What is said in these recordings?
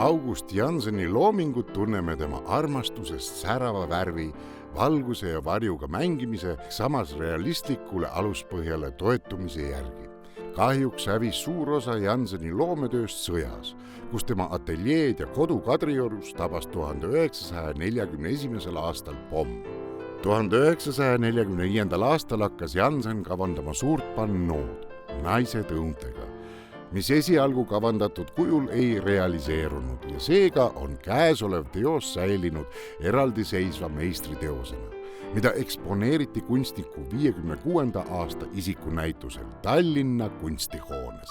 August Jannseni loomingut tunneme tema armastusest särava värvi, valguse ja varjuga mängimise, samas realistlikule aluspõhjale toetumise järgi. Kahjuks hävis suur osa Jannseni loometööst sõjas, kus tema ateljeed ja kodu Kadriorus tabas 1941. aastal pomm. 1945. aastal hakkas Janssen kavandama suurt pannood naised õuntega, mis esialgu kavandatud kujul ei realiseerunud ja seega on käesolev teos säilinud eraldiseisva meistriteosena, mida eksponeeriti kunstniku 56. aasta isikunäitusel Tallinna kunstihoones.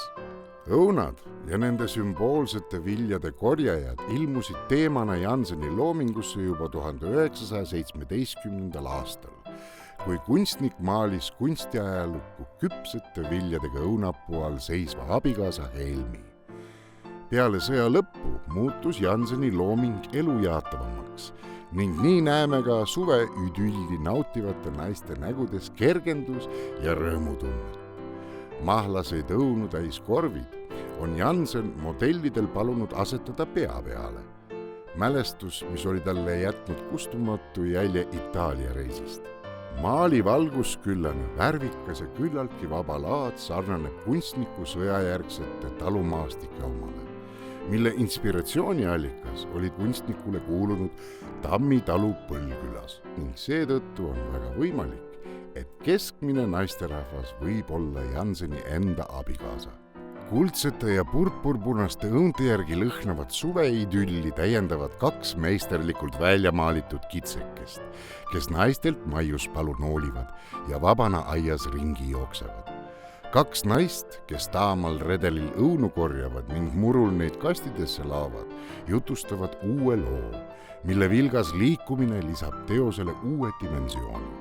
Õunad ja nende sümboolsete viljade korjajad ilmusid teemana Jannseni loomingusse juba 1917. aastal, kui kunstnik maalis kunstiajalukku küpsete viljadega õunapuu all seisva abikaasa Helmi. Peale sõja lõppu muutus Jannseni looming elujaatavamaks ning nii näeme ka suve idülli nautivate naiste nägudes kergendus ja rõõmutunnet. Mahlaseid õunu täis korvid on Janssen modellidel palunud asetada pea peale. Mälestus, mis oli talle jätnud kustumatu jälje Itaalia reisist. Maali valgusküllane, värvikas ja küllaltki vaba laad sarnaneb kunstniku sõjajärgsete talumaastike omale, mille inspiratsiooniallikas oli kunstnikule kuulunud Tammi talu Põlkülas ning seetõttu on väga võimalik, et keskmine naisterahvas võib olla Jannseni enda abikaasa. Kuldsete ja purpurpunaste õunte järgi lõhnavad suveidülli täiendavad 2 meisterlikult välja maalitud kitsekest, kes naistelt maiuspalu noolivad ja vabana aias ringi jooksevad. 2 naist, kes taamal redelil õunu korjavad ning murul neid kastidesse laavad, jutustavad uue loo, mille vilgas liikumine lisab teosele uue dimensiooni.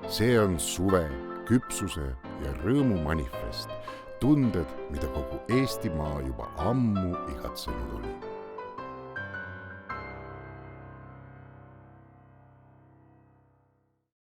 See on suve, küpsuse ja rõõmu manifest, tunded, mida kogu Eestimaa juba ammu igatsenud oli.